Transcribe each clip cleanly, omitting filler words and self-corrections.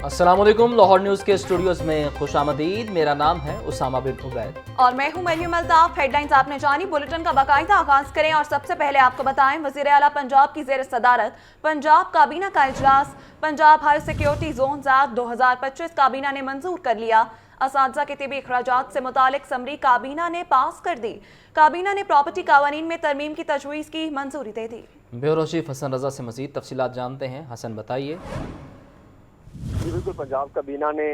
अस्सलाम वालेकुम। लाहौर न्यूज़ के स्टूडियोज में खुश आमदीद। मेरा नाम है उसामा बिन उबैद और मैं हूं मरियम अल्ताफ। हेडलाइंस आपने जानी, बुलेटिन का बाकायदा आगाज करें और सबसे पहले आपको बताएं वज़ीर आला पंजाब की ज़ेर सदारत पंजाब काबीना का इजलास। Punjab high security zone act 2025 काबीना ने मंजूर कर लिया। असातिज़ा के तिबी अखराजात से मुतालिक समरी काबीना ने पास कर दी। काबीना ने प्रॉपर्टी कानून में तरमीम की तजवीज़ की मंजूरी दे दी। ब्यूरो चीफ हसन रजा से मज़ीद तफसीलात जानते हैं। हसन बताइए। जी बिल्कुल, पंजाब काबीना ने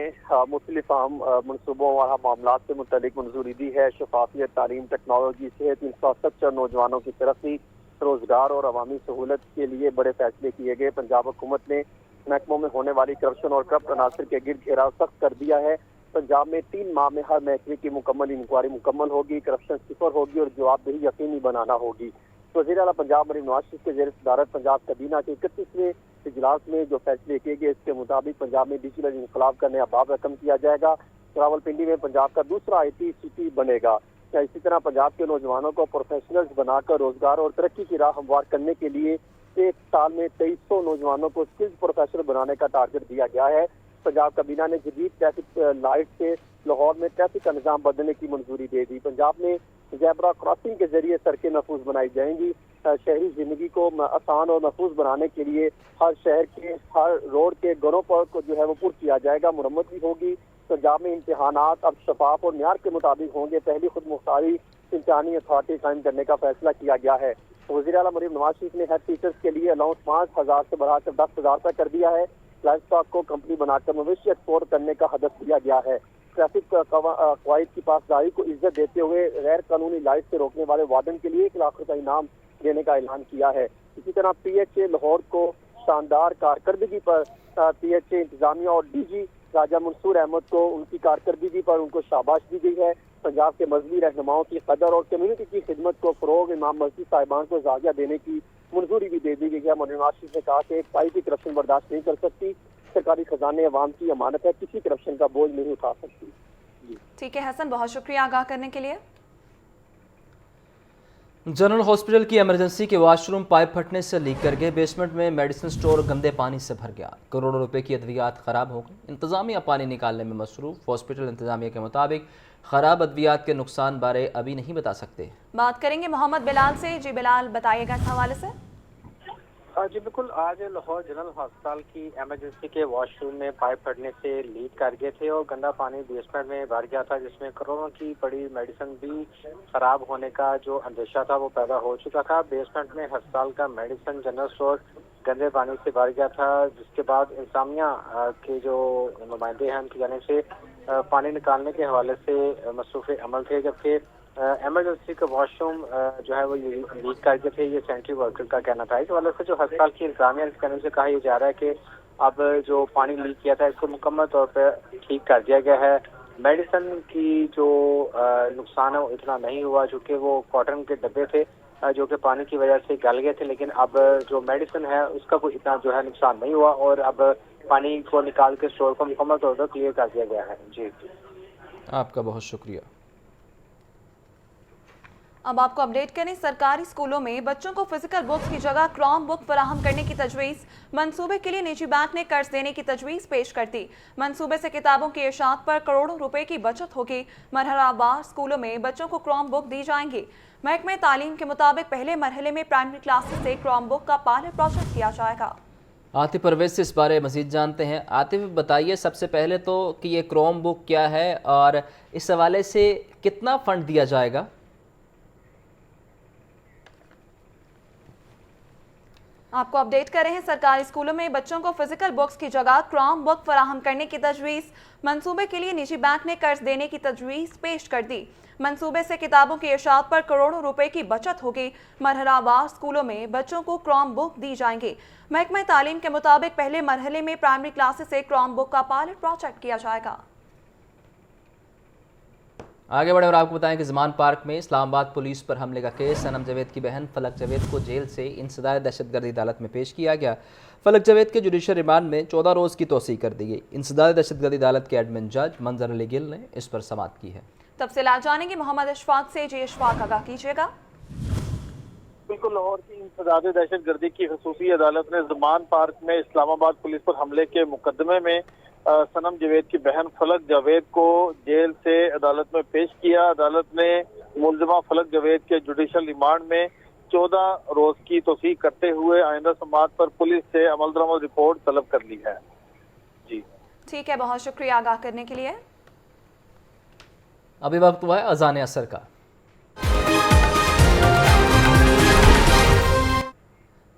मुख्तलिफ अहम मनसूबों और मामला से मुतल्लिक मंजूरी दी है। शफाफियत, तालीम, टेक्नोलॉजी, सेहत, इंफ्रास्ट्रक्चर, नौजवानों की तरक्की, रोजगार और अवामी सहूलत के लिए बड़े फैसले किए गए। पंजाब हुकूमत ने महकमों में होने वाली करप्शन और करप्ट अनासर के गिर्द घेराव सख्त कर दिया है। पंजाब में 3 माह में हर महकमे की मुकम्मल इंक्वायरी मुकम्मल होगी, करप्शन सिफर होगी और जवाबदेही यकीनी बनाना होगी। वज़ीर आला पंजाब मरीम नवाज शरीफ के ज़ेर सदारत पंजाब काबीना के 31वें इजलास में जो फैसले किए गए, इसके मुताबिक पंजाब में डिजिटल इंकलाब का नया बाब रकम किया जाएगा। रावलपिंडी में पंजाब का दूसरा IT सिटी बनेगा। इसी तरह पंजाब के नौजवानों को प्रोफेशनल्स बनाकर रोजगार और तरक्की की राह हमवार करने के लिए एक साल में 2300 नौजवानों को स्किल्स प्रोफेशनल बनाने का टारगेट दिया गया है। पंजाब काबीना ने जदीद ट्रैफिक लाइट से लाहौर में ट्रैफिक का निज़ाम बदलने की मंजूरी दे दी। पंजाब में ज़ेब्रा क्रॉसिंग के जरिए सड़कें महफूज बनाई जाएंगी। शहरी जिंदगी को आसान और महफूज बनाने के लिए हर शहर के हर रोड के घरों पर को जो है वो पुर किया जाएगा, मुरम्मत भी होगी। पंजाब में इम्तिहानात अब शफाफ और म्यार के मुताबिक होंगे। पहली खुद मुख्तारी इम्तिहानी अथॉरिटी कायम करने का फैसला किया गया है। वज़ीर आला मरीम नवाज शरीफ ने हेड टीचर्स के लिए अलाउंस 5000 से बढ़ाकर 10,000 तक कर दिया है। लाइफ स्टॉक को कंपनी बनाकर मवेशी एक्सपोर्ट करने का हदफ दिया गया है। ट्रैफिक कवायद की पासदारी को इज्जत देते हुए गैर कानूनी लाइट से रोकने वाले वार्डन के लिए 1 लाख रुपए इनाम देने का ऐलान किया है। इसी तरह PHA लाहौर को शानदार कारकर्दगी पर PHA इंतजामिया और DG राजा मंसूर अहमद को उनकी कारकर्दगी पर उनको शाबाश दी गई है। पंजाब के मजहबी रहनुमाओं की कदर और कम्युनिटी की खिदमत को फरोग इमाम मस्जिद साहिबान को जाजिया देने की मंजूरी भी दे दी गई है। मौलाना नवाज शरीफ ने कहा कि एक पाई की करप्शन बर्दाश्त नहीं कर सकती। सरकारी खजाने अवाम की अमानत है, किसी करप्शन का बोझ नहीं उठा सकती। ठीक है हसन, बहुत शुक्रिया आगाह करने के लिए। जनरल हॉस्पिटल की इमरजेंसी के वाशरूम पाइप फटने से लीक कर गए। बेसमेंट में मेडिसिन स्टोर गंदे पानी से भर गया। करोड़ों रुपए की अद्वियात खराब हो गई। इंतजामिया पानी निकालने में मसरूफ। हॉस्पिटल इंतजामिया के मुताबिक खराब अद्वियात के नुकसान बारे अभी नहीं बता सकते। बात करेंगे मोहम्मद बिलाल से। जी बिलाल, बताइएगा इस हवाले से। जी बिल्कुल, आज लाहौर जनरल अस्पताल की इमरजेंसी के वॉशरूम में पाइप फटने से लीक कर गए थे और गंदा पानी बेसमेंट में भर गया था, जिसमें करोड़ों की पड़ी मेडिसिन भी खराब होने का जो अंदेशा था वो पैदा हो चुका था। बेसमेंट में अस्पताल का मेडिसिन जनरल स्टोर गंदे पानी से भर गया था, जिसके बाद इंतजामिया के जो नुमाइंदे हैं उनकी जानिब से पानी निकालने के हवाले से मसरूफ़ अमल थे। जबकि इमरजेंसी का वॉशरूम जो है वो लीक करके थे, ये सेंट्री वर्कर का कहना था। इस वाले से जो अस्पताल की इंतजामिया के कहने से कहा यह जा रहा है कि अब जो पानी लीक किया था इसको मुकम्मल तौर पर ठीक कर दिया गया है। मेडिसिन की जो नुकसान है वो इतना नहीं हुआ, चूँकि वो कॉटन के डब्बे थे जो कि पानी की वजह से गल गए थे, लेकिन अब जो मेडिसिन है उसका कोई इतना जो है नुकसान नहीं हुआ और अब पानी को निकाल के स्टोर को मुकम्मल तौर पर क्लियर कर दिया गया है। जी, आपका बहुत शुक्रिया। अब आपको अपडेट करें, सरकारी स्कूलों में बच्चों को फिजिकल बुक्स की जगह क्रॉम बुक फराहम करने की तजवीज़। मंसूबे के लिए निजी बैंक ने कर्ज देने की तजवीज़ पेश कर दी। मंसूबे से किताबों की इशात पर करोड़ों रुपए की बचत होगी। मरहलावार स्कूलों में बच्चों को क्रॉम बुक दी जाएंगी। महकमे तालीम के मुताबिक पहले मरहले में प्राइमरी क्लासेस से क्रॉम बुक का पायलट प्रोजेक्ट किया जाएगा। आतिफ परवेज से इस बारे मज़ीद जानते हैं। आतिफ, बताइए सबसे पहले तो कि ये क्रोम बुक क्या है और इस हवाले से कितना फ़ंड दिया जाएगा। आपको अपडेट कर रहे हैं, सरकारी स्कूलों में बच्चों को फिजिकल बुक्स की जगह क्रॉम बुक फराहम करने की तजवीज़। मंसूबे के लिए निजी बैंक ने कर्ज देने की तजवीज़ पेश कर दी। मंसूबे से किताबों की इशात पर करोड़ों रुपए की बचत होगी। मरहलावार स्कूलों में बच्चों को क्रॉम बुक दी जाएंगी। महकमा तालीम के मुताबिक पहले मरहले में प्राइमरी क्लासेस से क्रॉम बुक का पायलट प्रोजेक्ट किया जाएगा। आगे बढ़े और आपको बताएं कि ज़मान पार्क में इस्लामाबाद पुलिस पर हमले का केस। सनम जावेद की बहन फलक जावेद को जेल से इंसदाद दहशतगर्दी अदालत में पेश किया गया। फलक जावेद के जुडिशल रिमांड में 14 रोज़ की तोसी कर दी गई। इंसदाद दहशतगर्दी अदालत के एडमिन जज मंजर अली गिल ने इस पर समाअत की है। तफसीलात जानेंगे मोहम्मद अशफाक से। जी अशफाक, आगाह कीजिएगा। بالکل لاہور کی انسداد دہشت گردی کی خصوصی عدالت نے زمان پارک میں اسلام آباد پولیس پر حملے کے مقدمے میں صنم جاوید کی بہن فلک جاوید کو جیل سے عدالت میں پیش کیا۔ عدالت نے ملزمہ فلک جاوید کے جوڈیشل ریمانڈ میں 14 روز کی توسیع کرتے ہوئے آئندہ سماعت پر پولیس سے عمل درآمد رپورٹ طلب کر لی ہے۔ جی ٹھیک ہے، بہت شکریہ آگاہ کرنے کے لیے۔ ابھی وقت ہوا ہے اذان عصر کا۔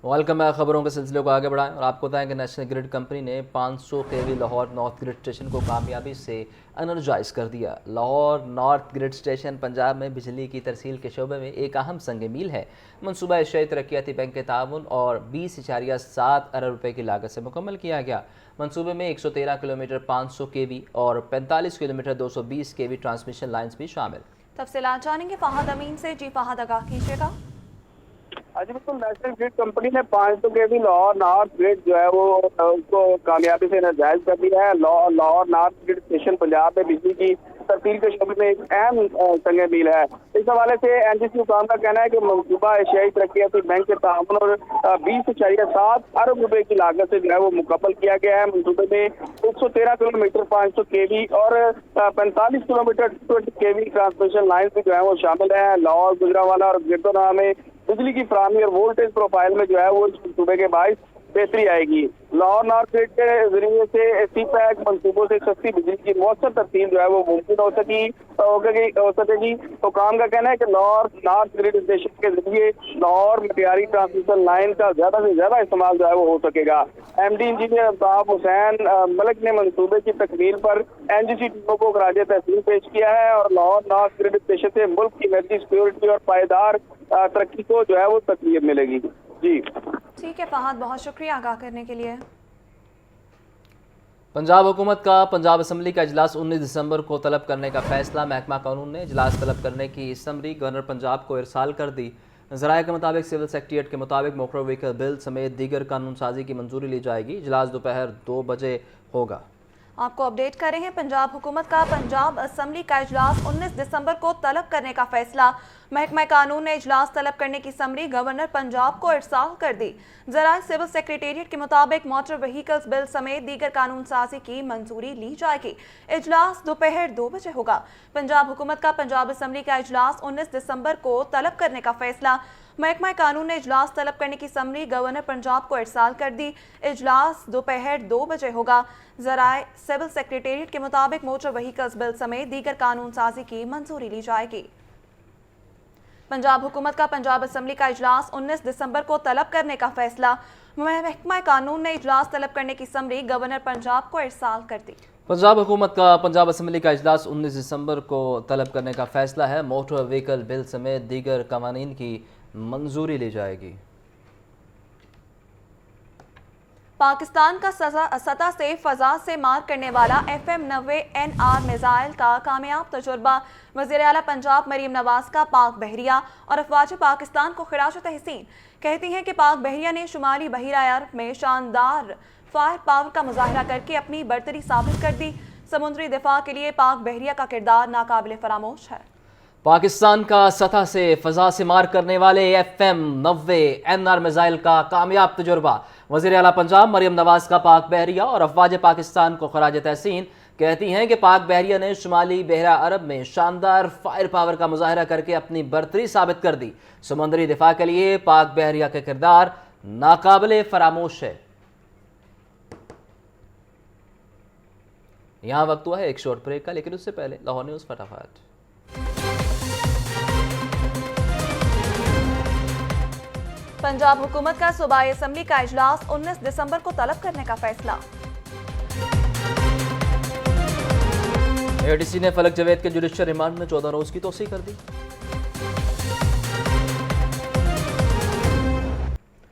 ویلکم ہے، خبروں کے سلسلے کو آگے بڑھائیں اور آپ کو بتائیں کہ نیشنل گرڈ کمپنی نے 500 kV Lahore north grid station کو کامیابی سے انرجائز کر دیا۔ Lahore north grid station Punjab میں بجلی کی ترسیل کے شعبے میں ایک اہم سنگ میل ہے۔ منصوبہ ایشیائی ترقیاتی بینک کے تعاون اور 20.7 ارب روپے کی لاگت سے مکمل کیا گیا۔ منصوبے میں 113 کلومیٹر 500 kV اور 45 کلومیٹر 220 kV ٹرانسمیشن لائنز بھی شامل۔ تفصیلات جانیں گے فہد امین سے۔ جی فہد، آگاہ کیجیے گا۔ جی بالکل، نیشنل گرڈ کمپنی نے 500 kV لاہور نارتھ گرڈ جو ہے وہ اس کو کامیابی سے انرجائز کر دیا ہے۔ Lahore north grid station Punjab میں بجلی کی ترسیل کے شعبے میں ایک اہم سنگ میل ہے۔ اس حوالے سے NGC حکام کا کہنا ہے کہ منصوبہ ایشیائی ترقیاتی بینک کے تعاون اور 20.7 ارب روپے کی لاگت سے جو ہے وہ مکمل کیا گیا ہے۔ منصوبے میں 113 کلومیٹر 500 kV اور 45 کلومیٹر 20 kV ٹرانسمیشن لائن بھی جو ہے وہ شامل ہے۔ لاہور، گجرانوالہ اور گردوراہ میں بجلی کی فراہمی اور وولٹیج پروفائل میں جو ہے وہ اس منصوبے کے باعث بہتری آئے گی۔ لاہور نارتھ گرڈ کے ذریعے سے سی پیک منصوبوں سے سستی بجلی کی مؤثر ترسیل جو ہے وہ ممکن ہو سکے گی۔ حکام کا کہنا ہے کہ لاہور نارتھ گرڈ اسٹیشن کے ذریعے لاہور معیاری ٹرانسمیشن لائن کا زیادہ سے زیادہ استعمال جو ہے وہ ہو سکے گا۔ MD انجینئر الطاف حسین ملک نے منصوبے کی تکمیل پر NGC ٹیموں کو خراج تحسین پیش کیا ہے اور لاہور نارتھ گرڈ اسٹیشن سے ملک کی انرجی سیکورٹی اور پائیدار ترقی کو جو ہے وہ تقویت ملے گی۔ جی ٹھیک ہے فہد، بہت شکریہ آگاہ کرنے کے لیے۔ پنجاب حکومت کا پنجاب اسمبلی کا اجلاس 19 دسمبر کو طلب کرنے کا فیصلہ۔ محکمہ قانون نے اجلاس طلب کرنے کی سمری گورنر پنجاب کو ارسال کر دی۔ ذرائع کے مطابق سول سیکریٹریٹ کے مطابق موٹر وہیکل بل سمیت دیگر قانون سازی کی منظوری لی جائے گی۔ اجلاس دوپہر 2 بجے ہوگا۔ آپ کو اپڈیٹ کر رہے ہیں، پنجاب حکومت کا پنجاب اسمبلی کا اجلاس 19 دسمبر کو طلب کرنے کا فیصلہ۔ محکمہ قانون نے اجلاس طلب کرنے کی سمری گورنر پنجاب کو ارسال کر دی۔ ذرائع سول سیکریٹریٹ کے مطابق موٹر وہیکلز بل سمیت دیگر قانون سازی کی منظوری لی جائے گی۔ اجلاس دوپہر 2 بجے ہوگا۔ پنجاب حکومت کا پنجاب اسمبلی کا اجلاس 19 دسمبر کو طلب کرنے کا فیصلہ۔ محکمہ قانون نے اجلاس طلب کرنے کی سمری گورنر پنجاب کو ارسال کر دی۔ اجلاس دوپہر 2 بجے ہوگا۔ ذرائع سول سیکریٹریٹ کے مطابق موٹر وہیکلز بل سمیت دیگر قانون سازی کی منظوری لی جائے گی۔ پنجاب حکومت کا پنجاب اسمبلی کا اجلاس 19 دسمبر کو طلب کرنے کا فیصلہ۔ محکمہ قانون نے اجلاس طلب کرنے کی سمری گورنر پنجاب کو ارسال کر دی۔ پنجاب حکومت کا پنجاب اسمبلی کا اجلاس 19 دسمبر کو طلب کرنے کا فیصلہ ہے۔ موٹر وہیکل بل سمیت دیگر قوانین کی منظوری لی جائے گی۔ پاکستان کا سطح سے فضا سے مار کرنے والا FM 90 NR میزائل کا کامیاب تجربہ۔ وزیر اعلیٰ پنجاب مریم نواز کا پاک بحریہ اور افواج پاکستان کو خراج تحسین۔ کہتی ہیں کہ پاک بحریہ نے شمالی بحیرہ عرب میں شاندار فائر پاور کا مظاہرہ کر کے اپنی برتری ثابت کر دی۔ سمندری دفاع کے لیے پاک بحریہ کا کردار ناقابل فراموش ہے۔ پاکستان کا سطح سے فضا سے مار کرنے والے FM 90 NR میزائل کا کامیاب تجربہ۔ وزیر اعلیٰ پنجاب مریم نواز کا پاک بحریہ اور افواج پاکستان کو خراج تحسین۔ کہتی ہیں کہ پاک بحریہ نے شمالی بحیرہ عرب میں شاندار فائر پاور کا مظاہرہ کر کے اپنی برتری ثابت کر دی۔ سمندری دفاع کے لیے پاک بحریہ کا کردار ناقابل فراموش ہے۔ یہاں وقت ہوا ہے ایک شارٹ بریک کا، لیکن اس سے پہلے لاہور نیوز فٹافٹ۔ پنجاب حکومت کا صوبائی اسمبلی کا اجلاس 19 دسمبر کو طلب کرنے کا فیصلہ۔ ADC نے فلک جاوید کے جوڈیشل ریمانڈ میں 14 روز کی توسیع کر دی۔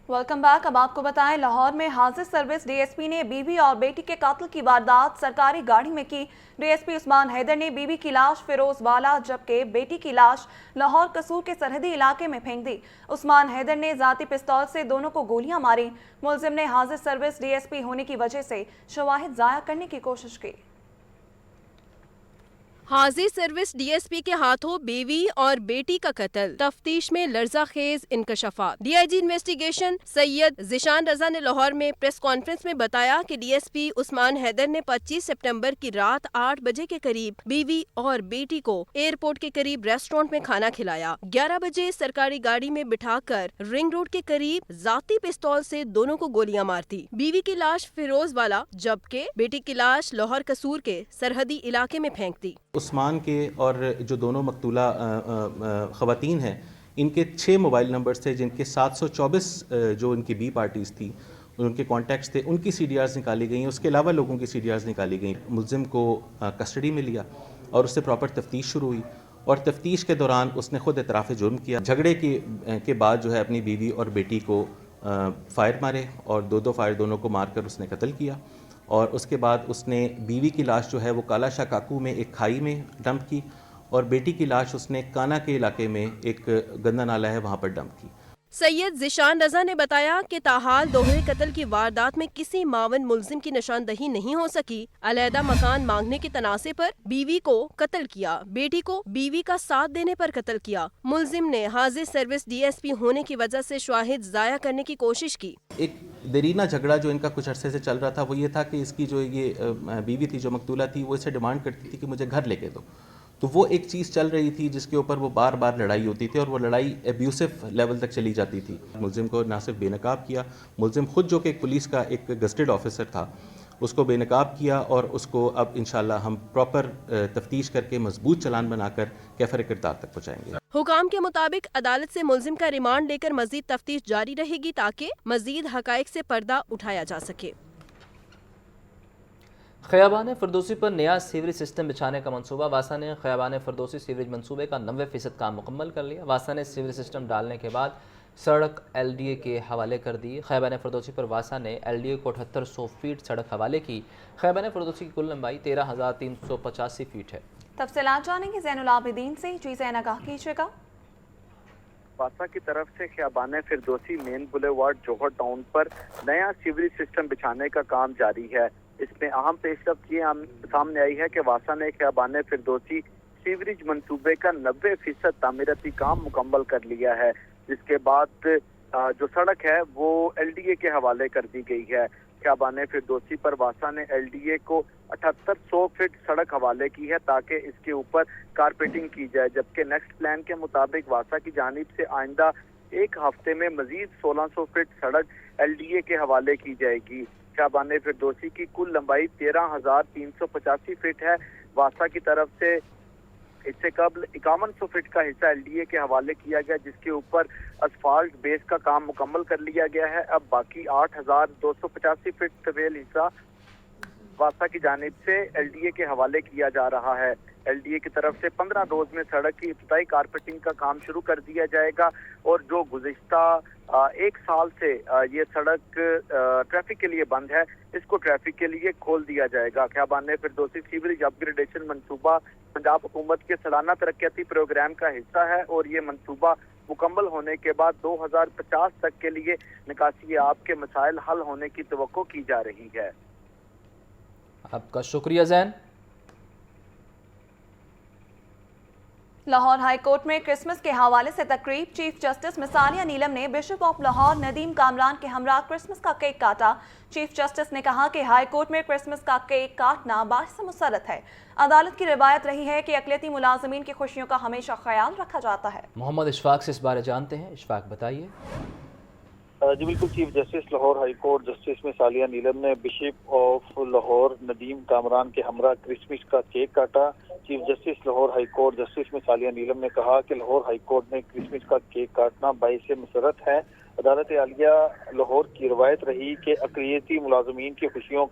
Welcome back. اب آپ کو بتائیں، لاہور میں حاضر سروس DSP نے بیوی اور بیٹی کے قتل کی واردات سرکاری گاڑی میں کی۔ DSP عثمان حیدر نے بیوی کی لاش فیروز والا جبکہ بیٹی کی لاش لاہور قصور کے سرحدی علاقے میں پھینک دی۔ عثمان حیدر نے ذاتی پستول سے دونوں کو گولیاں ماری۔ ملزم نے حاضر سروس DSP ہونے کی وجہ سے شواہد ضائع کرنے کی کوشش کی۔ हाजी सर्विस डीएसपी के हाथों बीवी और बेटी का कत्ल, तफ्तीश में लर्जा खेज इंकशाफात। डीआईजी इन्वेस्टिगेशन सैयद जिशान रजा ने लाहौर में प्रेस कॉन्फ्रेंस में बताया कि डीएसपी उस्मान हैदर ने 25 सितंबर की रात 8 बजे के करीब बीवी और बेटी को एयरपोर्ट के करीब रेस्टोरेंट में खाना खिलाया। 11 बजे सरकारी गाड़ी में बिठाकर रिंग रोड के करीब जाती पिस्तौल से दोनों को गोलियां मार दी। बीवी की लाश फिरोज वाला जबकि बेटी की लाश लाहौर कसूर के सरहदी इलाके में फेंक दी। उस्मान के और जो दोनों मकतूला ख़वातीन हैं, इनके 6 मोबाइल नंबर्स थे जिनके 724 जो इनकी बी पार्टीज़ थी उनके कॉन्टैक्ट्स थे, उनकी CDRs निकाली गई। उसके अलावा लोगों की CDRs निकाली गई। मुलजिम को कस्टडी में लिया और उससे प्रॉपर तफ्तीश शुरू हुई और तफ्तीश के दौरान उसने खुद एतराफ़ जुर्म किया। झगड़े के बाद जो है अपनी बीवी और बेटी को फायर मारे और दो फायर दोनों को मारकर उसने कत्ल किया। और उसके बाद उसने बीवी की लाश जो है वो काला शाह काकू में एक खाई में डंप की और बेटी की लाश उसने काना के इलाके में एक गंदा नाला है वहाँ पर डंप की। सैयद जिशान रजा ने बताया कि ताहाल दोहरे कत्ल की वारदात में किसी मावन मुल्जिम की निशानदही नहीं हो सकी। अलहदा मकान मांगने के तनासे पर बीवी को कत्ल किया, बेटी को बीवी का साथ देने पर कत्ल किया। मुल्जिम ने हाजिर सर्विस डीएसपी होने की वजह से शाहिद जाया करने की कोशिश की। एक देरीना झगड़ा जो इनका कुछ अरसे से चल रहा था वो ये था कि इसकी जो ये बीवी थी, जो मकतूला थी, वो इससे डिमांड करती थी कि मुझे घर लेके दो। तो वो एक चीज़ चल रही थी जिसके ऊपर वो बार बार लड़ाई होती थी और वो लड़ाई एब्यूसिव लेवल तक चली जाती थी। मुल्जिम को ना सिर्फ बेनकाब किया, मुल्जिम खुद जो कि एक पुलिस का एक गस्टेड ऑफिसर था उसको बेनकाब किया और उसको अब इंशाल्लाह हम प्रॉपर तफ्तीश करके मजबूत चालान बनाकर कैफर किरदार तक पहुँचाएंगे। हुकाम के मुताबिक अदालत से मुल्जिम का रिमांड लेकर मजीद तफ्तीश जारी रहेगी ताकि मजीद हकाइक से पर्दा उठाया जा सके। ख़याबान फ़िरदौसी पर नया सीवरेज सिस्टम बिछाने का मंसूबा। वासा ने ख़याबान फ़िरदौसी सीवरेज मंसूबे का 90% काम मुकम्मल कर लिया। वासा ने सीवरेज सिस्टम डालने के बाद सड़क LDA के हवाले कर दी। ख़याबान फ़िरदौसी पर वासा ने LDA को 7800 फीट सड़क हवाले की। ख़याबान फ़िरदौसी की कुल लंबाई 13,385 फीट है। तफसीलात जानेंगे ज़ैनुल आबिदीन से। जी ज़ैन, आगाह कीजिएगा। वासा की तरफ से ख़याबान फ़िरदौसी मेन बुलेवार्ड जौहर टाउन पर नया सीवरेज सिस्टम बिछाने का काम जारी है। इसमें अहम पेशरफ्त ये सामने आई है कि वासा ने ख़याबान फ़िरदौसी सीवरेज मंसूबे का 90% तामीराती काम मुकम्मल कर लिया है, जिसके बाद जो सड़क है वो LDA के हवाले कर दी गई है। ख़याबान फ़िरदौसी पर वासा ने LDA को 7800 फीट सड़क हवाले की है ताकि इसके ऊपर कारपेटिंग की जाए, जबकि नेक्स्ट प्लान के मुताबिक वासा की जानिब से आइंदा एक हफ्ते में मजीद 1600 फीट सड़क LDA के हवाले की जाएगी। ख़याबान फ़िरदौसी की कुल लंबाई 13,385 फीट है। वासा की तरफ से इससे कबल 5100 फीट का हिस्सा LDA के हवाले किया गया, जिसके ऊपर असफाल्ट बेस का काम मुकम्मल कर लिया गया है। अब बाकी 8,285 फीट तवील हिस्सा वासा की जानिब से LDA के हवाले किया जा रहा है। LDA की तरफ से 15 रोज में सड़क की इब्तिदाई कारपेटिंग का काम शुरू कर दिया जाएगा और जो गुज़िश्ता एक साल से ये सड़क ट्रैफिक के लिए बंद है, इसको ट्रैफिक के लिए खोल दिया जाएगा। ख़याबान फ़िरदौसी सीवरेज अपग्रेडेशन मंसूबा पंजाब हुकूमत के सालाना तरक्याती प्रोग्राम का हिस्सा है और ये मंसूबा मुकम्मल होने के बाद 2050 तक के लिए निकासी आब के मसाइल हल होने की तवक्को की जा रही है। आपका शुक्रिया ज़ैन। लाहौर हाई कोर्ट में क्रिसमस के हवाले से तकरीब। चीफ जस्टिस मिसानिया नीलम ने बिशप ऑफ लाहौर नदीम कामरान के हमरा क्रिसमस का केक काटा। चीफ जस्टिस ने कहा कि हाई कोर्ट में क्रिसमस का केक काटना बाइस मुसरत है। अदालत की रिवायत रही है कि अक़लियती मुलाज़मीन की खुशियों का हमेशा ख्याल रखा जाता है। मोहम्मद इशफाक से इस बारे जानते हैं। इशफाक बताइए। जी बिल्कुल, chief justice Lahore high court justice मिसानिया नीलम ने बिशप ऑफ लाहौर नदीम कामरान के हमरा क्रिसमस का केक काटा। Chief justice Lahore high court justice मिसानिया नीलम ने कहा कि लाहौर हाई कोर्ट में क्रिसमस का केक काटना बाइस मुसरत है। अदालत आलिया लाहौर की रवायत रही कि अक़लियती मुलाज़मीन की खुशियों